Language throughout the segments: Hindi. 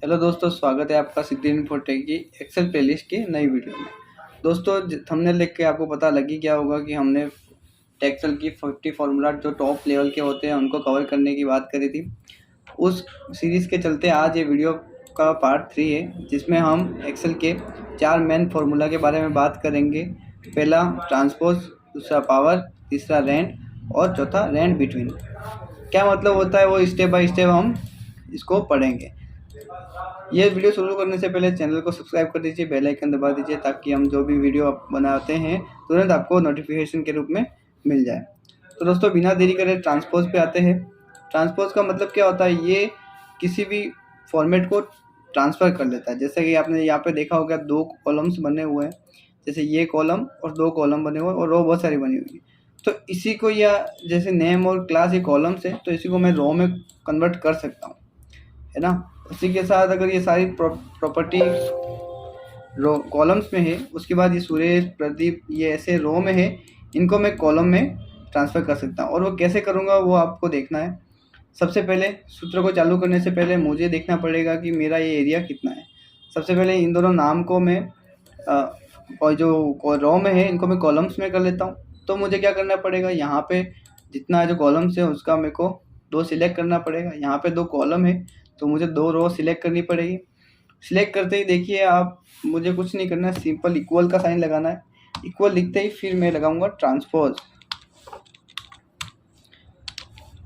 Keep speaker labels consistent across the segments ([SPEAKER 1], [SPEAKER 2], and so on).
[SPEAKER 1] हेलो दोस्तों, स्वागत है आपका सिद्धि इन्फोटेक की एक्सेल प्लेलिस्ट की नई वीडियो में। दोस्तों, थंबनेल देख के आपको पता लग ही गया होगा कि हमने एक्सेल की 50 फार्मूला जो टॉप लेवल के होते हैं उनको कवर करने की बात करी थी। उस सीरीज़ के चलते आज ये वीडियो का पार्ट 3 है, जिसमें हम एक्सेल के 4 मेन फार्मूला के बारे में बात करेंगे। पहला ट्रांसपोज, दूसरा पावर, तीसरा रेंट और चौथा रेंट बिटवीन। क्या मतलब होता है वो स्टेप बाय स्टेप हम इसको पढ़ेंगे। ये वीडियो शुरू करने से पहले चैनल को सब्सक्राइब कर दीजिए, बेल आइकन दबा दीजिए ताकि हम जो भी वीडियो बनाते हैं तुरंत आपको नोटिफिकेशन के रूप में मिल जाए। तो दोस्तों, बिना देरी करे ट्रांसपोज पे आते हैं। ट्रांसपोज का मतलब क्या होता है? ये किसी भी फॉर्मेट को ट्रांसफ़र कर लेता है। जैसे कि आपने यहाँ पे देखा होगा 2 कॉलम्स बने हुए हैं, जैसे ये कॉलम और 2 कॉलम बने हुए हैं और रो बहुत सारी बनी हुई है। तो इसी को, या जैसे नेम और क्लास ये कॉलम्स है, तो इसी को मैं रो में कन्वर्ट कर सकता हूँ, है ना। उसी के साथ अगर ये सारी प्रॉपर्टी रो कॉलम्स में है, उसके बाद ये सुरेश, प्रदीप, ये ऐसे रो में है, इनको मैं कॉलम में ट्रांसफ़र कर सकता हूँ। और वो कैसे करूँगा वो आपको देखना है। सबसे पहले सूत्र को चालू करने से पहले मुझे देखना पड़ेगा कि मेरा ये एरिया कितना है। सबसे पहले इन दोनों नाम को मैं और जो रो में है इनको मैं कॉलम्स में कर लेता हूँ। तो मुझे क्या करना पड़ेगा, यहाँ पे जितना जो कॉलम्स है उसका मेरे को 2 सिलेक्ट करना पड़ेगा। यहाँ पे 2 कॉलम है तो मुझे 2 रो सिलेक्ट करनी पड़ेगी। सिलेक्ट करते ही देखिए आप, मुझे कुछ नहीं करना है, सिंपल इक्वल का साइन लगाना है। इक्वल लिखते ही फिर मैं लगाऊंगा ट्रांसपोज।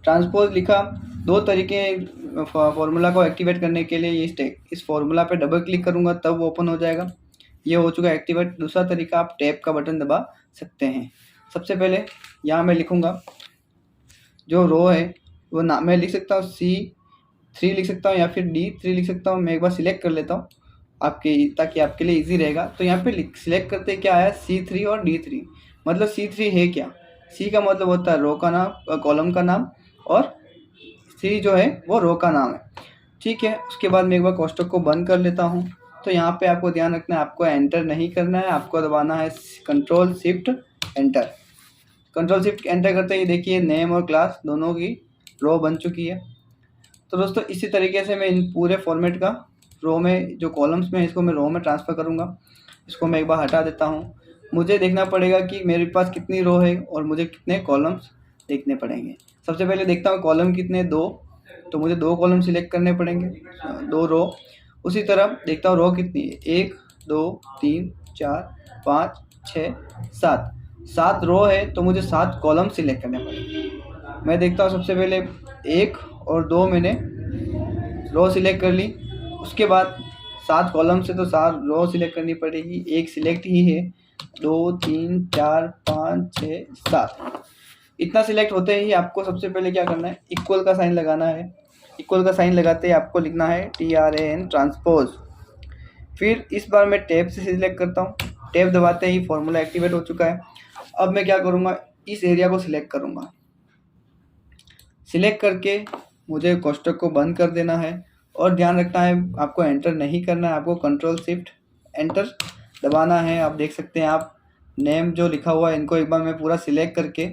[SPEAKER 1] ट्रांसपोज लिखा। 2 तरीके फार्मूला को एक्टिवेट करने के लिए। इस फार्मूला पे डबल क्लिक करूंगा तब वो ओपन हो जाएगा। ये हो चुका एक्टिवेट। दूसरा तरीका, आप टैब का बटन दबा सकते हैं। सबसे पहले यहाँ मैं लिखूंगा, जो रो है वो नाम मैं लिख सकता हूँ C3 लिख सकता हूँ या फिर D3 लिख सकता हूँ। मैं एक बार सिलेक्ट कर लेता हूँ ताकि आपके लिए इजी रहेगा। तो यहाँ पे सिलेक्ट करते क्या आया, C3 और D3। मतलब C3 है क्या? C का मतलब होता है रो का नाम, कॉलम का नाम, और 3 जो है वो रो का नाम है। ठीक है, उसके बाद मैं एक बार कोष्टक को बंद कर लेता हूँ। तो यहाँ पे आपको ध्यान रखना है, आपको एंटर नहीं करना है, आपको दबाना है control shift enter. Control shift enter करते ही देखिए नेम और क्लास दोनों की रो बन चुकी है। तो दोस्तों, इसी तरीके से मैं इन पूरे फॉर्मेट का रो में, जो कॉलम्स में, इसको मैं रो में ट्रांसफ़र करूँगा। इसको मैं एक बार हटा देता हूँ। मुझे देखना पड़ेगा कि मेरे पास कितनी रो है और मुझे कितने कॉलम्स देखने पड़ेंगे। सबसे पहले देखता हूँ कॉलम कितने, 2, तो मुझे 2 कॉलम सिलेक्ट करने पड़ेंगे, 2 रो। उसी तरह देखता हूँ रो कितनी है, 1 2 3 4 5 6 7 रो है, तो मुझे 7 कॉलम सिलेक्ट करने पड़ेंगे। मैं देखता हूँ सबसे पहले 1 और 2 मैंने रो सिलेक्ट कर ली। उसके बाद 7 कॉलम से तो 7 रो सिलेक्ट करनी पड़ेगी, 1 सिलेक्ट ही है। 2 3 4 5 6 7 इतना सिलेक्ट होते ही आपको सबसे पहले क्या करना है, इक्वल का साइन लगाना है। इक्वल का साइन लगाते ही आपको लिखना है TRAN ट्रांसपोज। फिर इस बार मैं टैब से सिलेक्ट करता हूँ। टैब दबाते ही फॉर्मूला एक्टिवेट हो चुका है। अब मैं क्या करूँगा, इस एरिया को सिलेक्ट करूँगा। सिलेक्ट करके मुझे कोष्टक को बंद कर देना है और ध्यान रखना है आपको एंटर नहीं करना है, आपको कंट्रोल शिफ्ट एंटर दबाना है। आप देख सकते हैं, आप नेम जो लिखा हुआ है इनको एक बार मैं पूरा सिलेक्ट करके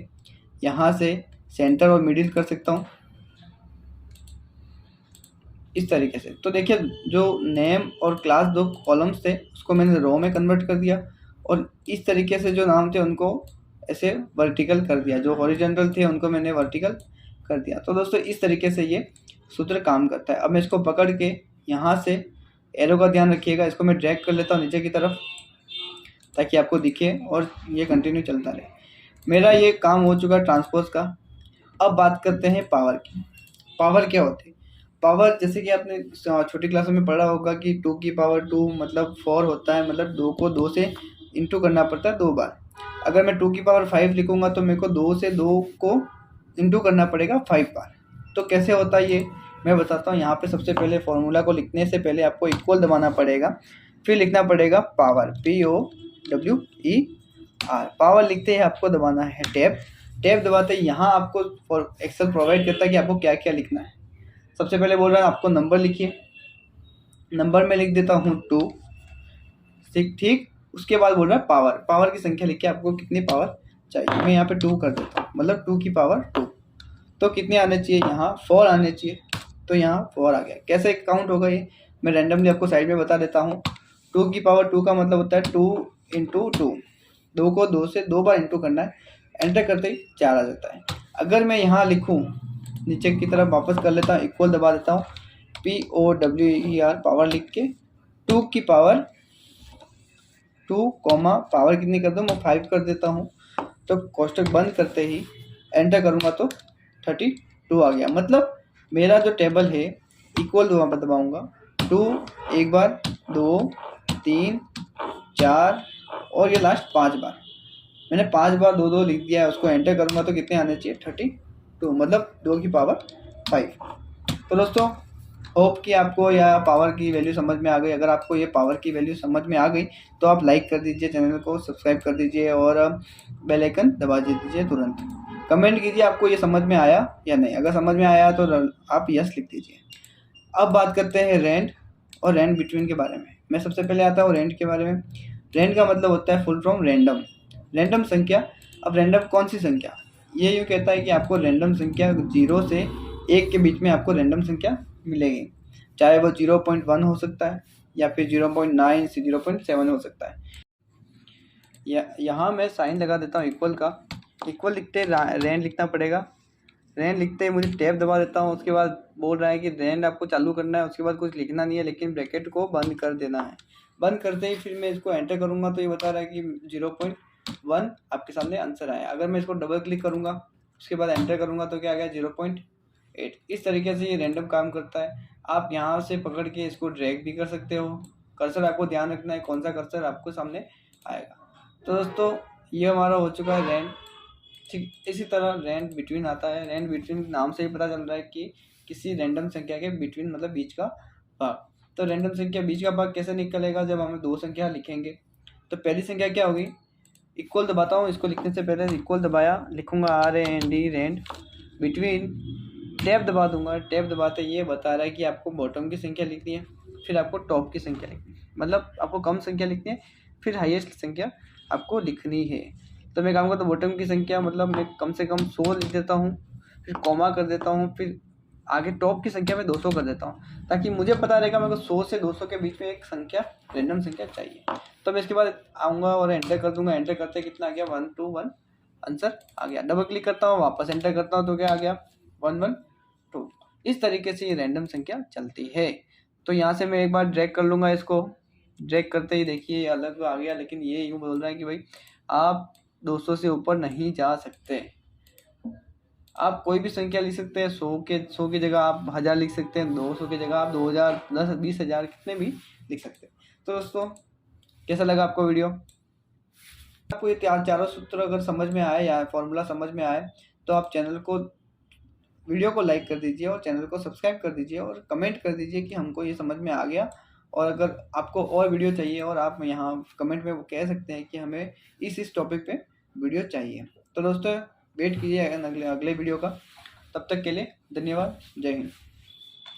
[SPEAKER 1] यहाँ से सेंटर और मिडिल कर सकता हूँ, इस तरीके से। तो देखिए, जो नेम और क्लास 2 कॉलम्स थे उसको मैंने रो में कन्वर्ट कर दिया, और इस तरीके से जो नाम थे उनको ऐसे वर्टिकल कर दिया, जो हॉरिजॉन्टल थे उनको मैंने वर्टिकल कर दिया। तो दोस्तों, इस तरीके से ये सूत्र काम करता है। अब मैं इसको पकड़ के यहाँ से, एरो का ध्यान रखिएगा, इसको मैं ड्रैग कर लेता हूँ नीचे की तरफ ताकि आपको दिखे और ये कंटिन्यू चलता रहे। मेरा ये काम हो चुका ट्रांसपोज का। अब बात करते हैं पावर की। पावर क्या होती है? पावर, जैसे कि आपने छोटी क्लासों में पढ़ा होगा कि 2 की पावर 2 मतलब 4 होता है, मतलब 2 को 2 से इंटू करना पड़ता है 2 बार। अगर मैं 2 की पावर 5 लिखूंगा तो मेरे को 2 से 2 को इंटू करना पड़ेगा 5 बार। तो कैसे होता है ये मैं बताता हूँ। यहाँ पे सबसे पहले फॉर्मूला को लिखने से पहले आपको इक्वल दबाना पड़ेगा, फिर लिखना पड़ेगा पावर, POWER। पावर लिखते ही आपको दबाना है टैब। टैब दबाते ही यहाँ आपको एक्सेल प्रोवाइड करता है कि आपको क्या क्या लिखना है। सबसे पहले बोल रहा है आपको नंबर लिखिए। नंबर में लिख देता हूँ 2, ठीक। उसके बाद बोल रहा है पावर, पावर की संख्या लिखिए, आपको कितनी पावर चाहिए। मैं यहाँ पे 2 कर देता हूँ, मतलब 2 की पावर 2। तो कितने आने चाहिए, यहाँ 4 आने चाहिए। तो यहाँ 4 आ गया। कैसे काउंट होगा ये, मैं रैंडमली आपको साइड में बता देता हूँ। 2 की पावर 2 का मतलब होता है 2 इंटू 2, 2 को 2 से 2 बार इंटू करना है। एंटर करते ही 4 आ जाता है। अगर मैं यहाँ लिखूँ, नीचे की तरफ वापस कर लेता हूँ, इक्वल दबा देता हूँ, POWER पावर लिख के 2 की पावर 2 कॉमा पावर कितनी कर दूँ, मैं 5 कर देता हूँ। तो कोष्टक बंद करते ही एंटर करूँगा तो 32 आ गया। मतलब मेरा जो टेबल है इक्वल दबाऊँगा, 2 एक बार, 2 3 4 और ये लास्ट 5 बार। मैंने 5 बार 2 2 लिख दिया है। उसको एंटर करूँगा तो कितने आने चाहिए, 32, मतलब 2 की पावर 5। तो दोस्तों होप कि आपको यह पावर की वैल्यू समझ में आ गई। अगर आपको ये पावर की वैल्यू समझ में आ गई तो आप लाइक कर दीजिए, चैनल को सब्सक्राइब कर दीजिए और बेल आइकन दबा दीजिए तुरंत। कमेंट कीजिए आपको ये समझ में आया या नहीं। अगर समझ में आया तो आप यस लिख दीजिए। अब बात करते हैं रेंड और रेंड बिटवीन के बारे में। मैं सबसे पहले आता हूँ रेंड के बारे में। रेंड का मतलब होता है फुल फॉर्म रैंडम, रैंडम संख्या। अब रैंडम कौन सी संख्या, ये यूँ कहता है कि आपको रैंडम संख्या 0 से 1 के बीच में आपको रैंडम संख्या मिलेगी। चाहे वो 0.1 हो सकता है या फिर 0.9 से 0.7 हो सकता है। यहाँ मैं साइन लगा देता हूँ इक्वल का। इक्वल लिखते रेंड लिखना पड़ेगा। रेंड लिखते ही मुझे टैब दबा देता हूँ। उसके बाद बोल रहा है कि रेंड आपको चालू करना है। उसके बाद कुछ लिखना नहीं है, लेकिन ब्रैकेट को बंद कर देना है। बंद करते ही फिर मैं इसको एंटर करूँगा तो ये बता रहा है कि 0.1 आपके सामने आंसर आया। अगर मैं इसको डबल क्लिक करूँगा, उसके बाद एंटर करूँगा तो क्या आ गया, 0.8। इस तरीके से ये रैंडम काम करता है। आप यहाँ से पकड़ के इसको ड्रैग भी कर सकते हो। कर्सर आपको ध्यान रखना है कौन सा कर्सर आपको सामने आएगा। तो दोस्तों ये हमारा हो चुका है रैंड। ठीक इसी तरह रैंड बिटवीन आता है। रैंड बिटवीन नाम से ही पता चल रहा है कि किसी रैंडम संख्या के बिटवीन मतलब बीच का भाग। तो रैंडम संख्या बीच का भाग कैसे निकलेगा, जब हमें 2 संख्या लिखेंगे। तो पहली संख्या क्या होगी, इक्वल दबाता हूँ। इसको लिखने से पहले इक्वल दबाया, लिखूंगा RAND रैंड बिटवीन, टैब दबा दूंगा। टैब दबाते ये बता रहा है कि आपको बॉटम की संख्या लिखनी है, फिर आपको टॉप की संख्या लिखनी है। मतलब आपको कम संख्या लिखनी है, फिर हाईएस्ट संख्या आपको लिखनी है। तो मैं कहूँगा तो बॉटम की संख्या मतलब मैं कम से कम 100 लिख देता हूँ, फिर कॉमा कर देता हूँ, फिर आगे टॉप की संख्या में 200 कर देता हूँ, ताकि मुझे पता रहेगा मेरे को 100 से 200 के बीच में एक संख्या रैंडम संख्या चाहिए। तो मैं इसके बाद आऊँगा और एंटर कर दूंगा। एंटर करते कितना आ गया, 121 आंसर आ गया। डबल क्लिक करता हूँ, वापस एंटर करता हूँ तो क्या आ गया, 112। इस तरीके से ये रैंडम संख्या चलती है। तो यहाँ से मैं एक बार ड्रैग कर लूँगा। इसको ड्रैग करते ही देखिए अलग आ गया, लेकिन ये यूँ बोल रहा है कि भाई आप 200 से ऊपर नहीं जा सकते। आप कोई भी संख्या लिख सकते हैं। 100 की जगह आप 1000 लिख सकते हैं, 200 की जगह आप 2000, 10, 20,000 कितने भी लिख सकते हैं। तो दोस्तों कैसा लगा आपको वीडियो। आपको ये चारों सूत्र अगर समझ में आए या फॉर्मूला समझ में आए तो आप वीडियो को लाइक कर दीजिए और चैनल को सब्सक्राइब कर दीजिए और कमेंट कर दीजिए कि हमको ये समझ में आ गया। और अगर आपको और वीडियो चाहिए और आप यहाँ कमेंट में कह सकते हैं कि हमें इस टॉपिक पे वीडियो चाहिए। तो दोस्तों वेट कीजिए अगले वीडियो का। तब तक के लिए धन्यवाद। जय हिंद।